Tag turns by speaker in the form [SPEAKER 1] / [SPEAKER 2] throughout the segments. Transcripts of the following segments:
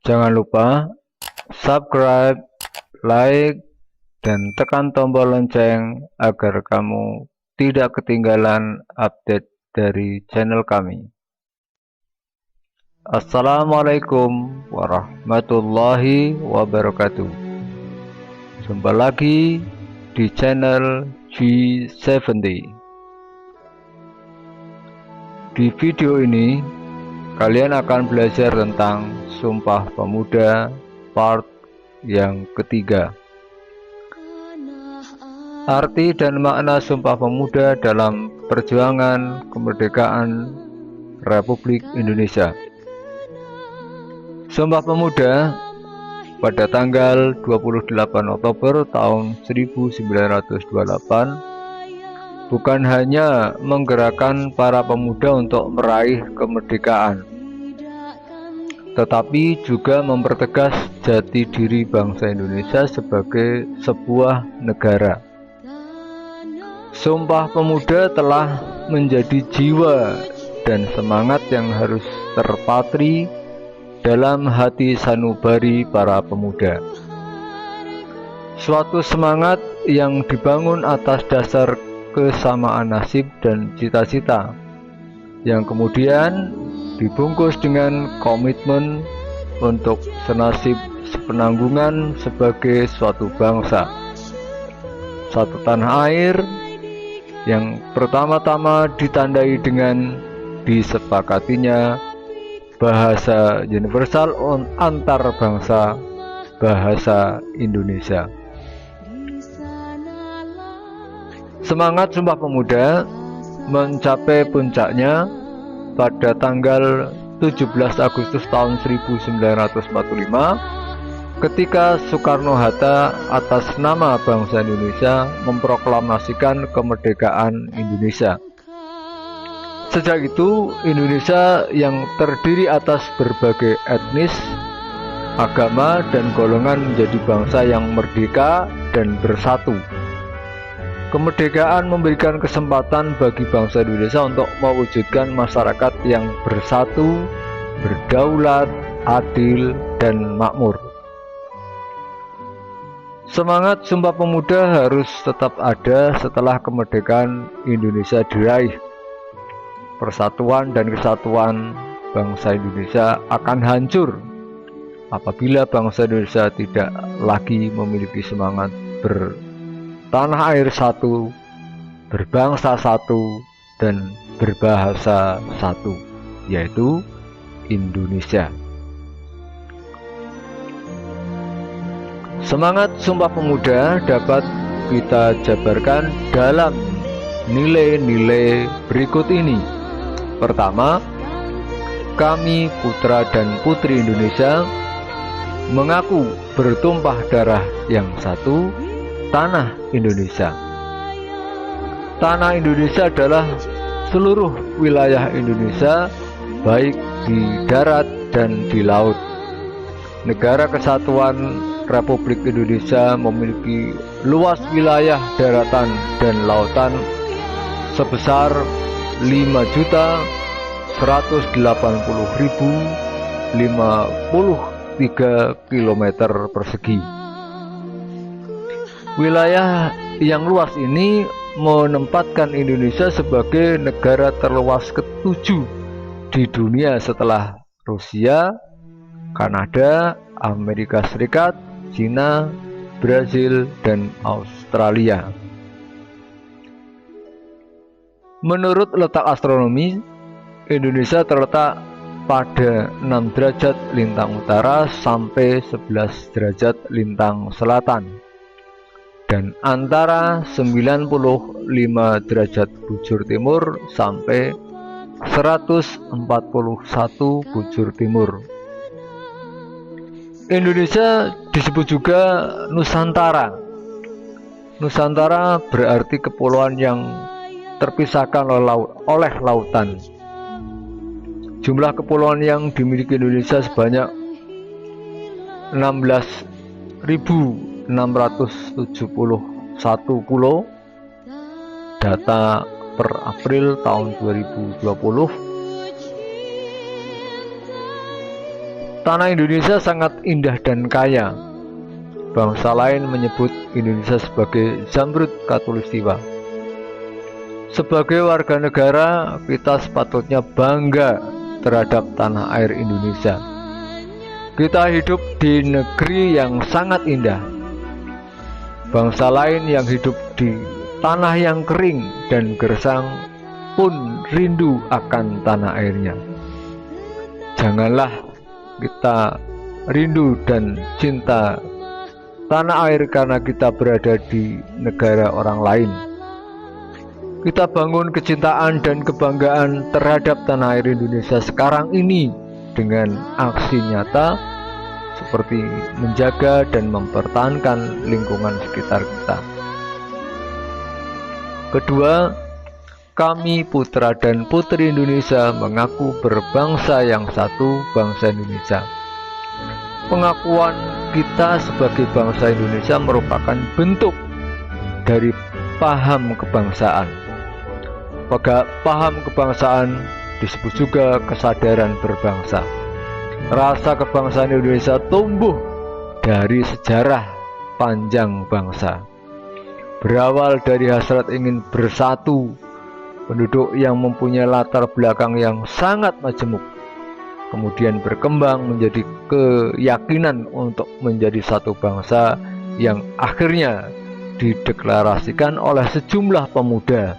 [SPEAKER 1] Jangan lupa subscribe, like, dan tekan tombol lonceng agar kamu tidak ketinggalan update dari channel kami. Assalamualaikum warahmatullahi wabarakatuh. Jumpa lagi di channel G70. Di video ini kalian akan belajar tentang Sumpah Pemuda part yang ketiga. Arti dan makna Sumpah Pemuda dalam perjuangan kemerdekaan Republik Indonesia. Sumpah Pemuda pada tanggal 28 Oktober tahun 1928 bukan hanya menggerakkan para pemuda untuk meraih kemerdekaan, tetapi juga mempertegas jati diri bangsa Indonesia sebagai sebuah negara. Sumpah Pemuda telah menjadi jiwa dan semangat yang harus terpatri dalam hati sanubari para pemuda. Suatu semangat yang dibangun atas dasar kesamaan nasib dan cita-cita, yang kemudian dibungkus dengan komitmen untuk senasib sepenanggungan sebagai suatu bangsa, satu tanah air yang pertama-tama ditandai dengan disepakatinya bahasa universal antar bangsa, bahasa Indonesia. Semangat Sumpah Pemuda mencapai puncaknya pada tanggal 17 Agustus tahun 1945 ketika Soekarno-Hatta atas nama bangsa Indonesia memproklamasikan kemerdekaan Indonesia. Sejak itu, Indonesia yang terdiri atas berbagai etnis, agama, dan golongan menjadi bangsa yang merdeka dan bersatu. Kemerdekaan memberikan kesempatan bagi bangsa Indonesia untuk mewujudkan masyarakat yang bersatu, berdaulat, adil, dan makmur. Semangat Sumpah Pemuda harus tetap ada setelah kemerdekaan Indonesia diraih. Persatuan dan kesatuan bangsa Indonesia akan hancur apabila bangsa Indonesia tidak lagi memiliki semangat bertanah air satu, berbangsa satu, dan berbahasa satu, yaitu Indonesia. Semangat Sumpah Pemuda dapat kita jabarkan dalam nilai-nilai berikut ini. Pertama, kami putra dan putri Indonesia mengaku bertumpah darah yang satu, tanah Indonesia. Tanah Indonesia adalah seluruh wilayah Indonesia, baik di darat dan di laut. Negara Kesatuan Republik Indonesia memiliki luas wilayah daratan dan lautan sebesar 5.180.053 km persegi. Wilayah yang luas ini menempatkan Indonesia sebagai negara terluas ke-7 di dunia setelah Rusia, Kanada, Amerika Serikat, Cina, Brasil, dan Australia. Menurut letak astronomi, Indonesia terletak pada 6 derajat lintang utara sampai 11 derajat lintang selatan, dan antara 95 derajat bujur timur sampai 141 bujur timur. Indonesia disebut juga Nusantara. Nusantara berarti kepulauan yang terpisahkan oleh lautan. Jumlah kepulauan yang dimiliki Indonesia sebanyak 16.671 pulau. Data per April tahun 2020. Tanah Indonesia sangat indah dan kaya. Bangsa lain menyebut Indonesia sebagai Zamrud Khatulistiwa. Sebagai warga negara, kita sepatutnya bangga terhadap tanah air Indonesia. Kita hidup di negeri yang sangat indah. Bangsa lain yang hidup di tanah yang kering dan gersang pun rindu akan tanah airnya. Janganlah kita rindu dan cinta tanah air karena kita berada di negara orang lain. Kita bangun kecintaan dan kebanggaan terhadap tanah air Indonesia sekarang ini dengan aksi nyata seperti menjaga dan mempertahankan lingkungan sekitar kita. Kedua, kami putra dan putri Indonesia mengaku berbangsa yang satu, bangsa Indonesia. Pengakuan kita sebagai bangsa Indonesia merupakan bentuk dari paham kebangsaan. Paham kebangsaan disebut juga kesadaran berbangsa. Rasa kebangsaan Indonesia tumbuh dari sejarah panjang bangsa. Berawal dari hasrat ingin bersatu, penduduk yang mempunyai latar belakang yang sangat majemuk, kemudian berkembang menjadi keyakinan untuk menjadi satu bangsa yang akhirnya dideklarasikan oleh sejumlah pemuda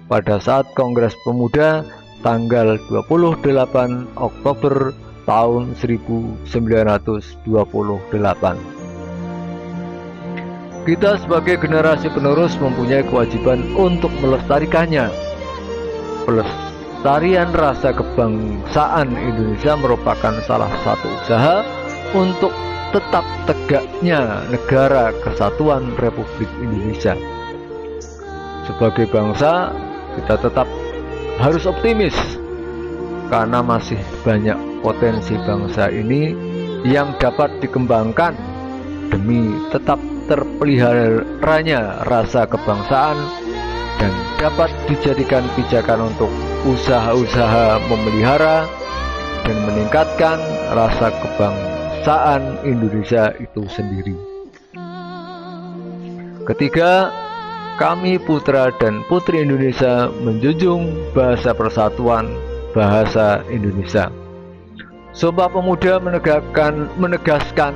[SPEAKER 1] pada saat Kongres Pemuda tanggal 28 Oktober tahun 1928. Kita sebagai generasi penerus mempunyai kewajiban untuk melestarikannya. Pelestarian rasa kebangsaan Indonesia merupakan salah satu usaha untuk tetap tegaknya Negara Kesatuan Republik Indonesia. Sebagai bangsa, kita tetap harus optimis karena masih banyak potensi bangsa ini yang dapat dikembangkan demi tetap terpeliharanya rasa kebangsaan dan dapat dijadikan pijakan untuk usaha-usaha memelihara dan meningkatkan rasa kebangsaan Indonesia itu sendiri. Ketiga, kami putra dan putri Indonesia menjunjung bahasa persatuan, bahasa Indonesia. Sumpah Pemuda menegaskan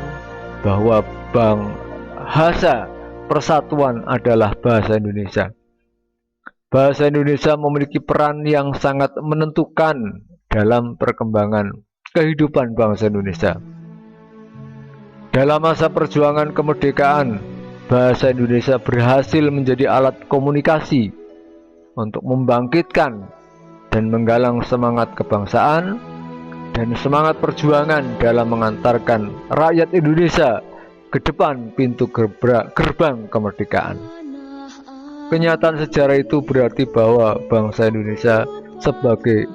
[SPEAKER 1] bahwa bahasa persatuan adalah bahasa Indonesia. Bahasa Indonesia memiliki peran yang sangat menentukan dalam perkembangan kehidupan bangsa Indonesia. Dalam masa perjuangan kemerdekaan, bahasa Indonesia berhasil menjadi alat komunikasi untuk membangkitkan dan menggalang semangat kebangsaan dan semangat perjuangan dalam mengantarkan rakyat Indonesia ke depan pintu gerbang kemerdekaan. Kenyataan sejarah itu berarti bahwa bangsa Indonesia sebagai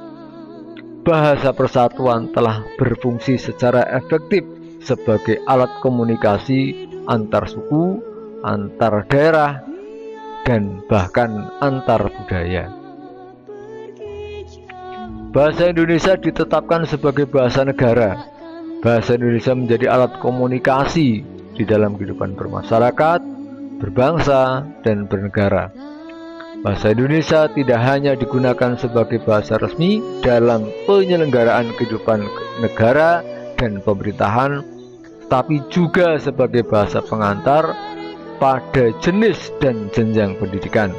[SPEAKER 1] bahasa persatuan telah berfungsi secara efektif sebagai alat komunikasi antar suku, antar daerah, dan bahkan antar budaya. Bahasa Indonesia ditetapkan sebagai bahasa negara. Bahasa Indonesia menjadi alat komunikasi di dalam kehidupan bermasyarakat, berbangsa, dan bernegara. Bahasa Indonesia tidak hanya digunakan sebagai bahasa resmi dalam penyelenggaraan kehidupan negara dan pemerintahan, tapi juga sebagai bahasa pengantar pada jenis dan jenjang pendidikan,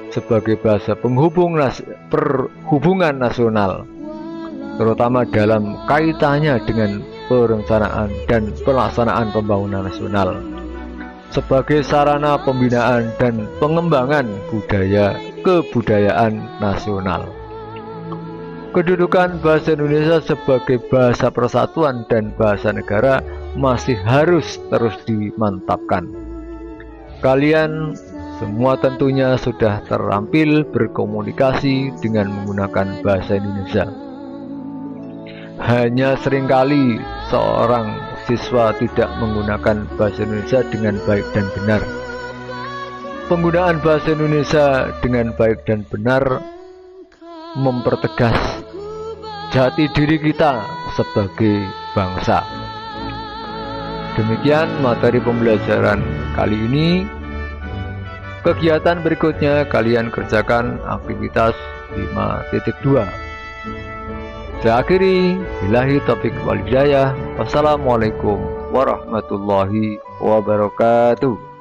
[SPEAKER 1] sebagai bahasa penghubung perhubungan nasional, terutama dalam kaitannya dengan perencanaan dan pelaksanaan pembangunan nasional, sebagai sarana pembinaan dan pengembangan kebudayaan nasional. Kedudukan bahasa Indonesia sebagai bahasa persatuan dan bahasa negara masih harus terus dimantapkan. Kalian semua tentunya sudah terampil berkomunikasi dengan menggunakan bahasa Indonesia. Hanya seringkali seorang siswa tidak menggunakan bahasa Indonesia dengan baik dan benar. Penggunaan bahasa Indonesia dengan baik dan benar mempertegas jati diri kita sebagai bangsa. Demikian materi pembelajaran kali ini. Kegiatan berikutnya kalian kerjakan aktivitas 5.2. Saya akhiri, billahi taufiq wal hidayah. Wassalamualaikum warahmatullahi wabarakatuh.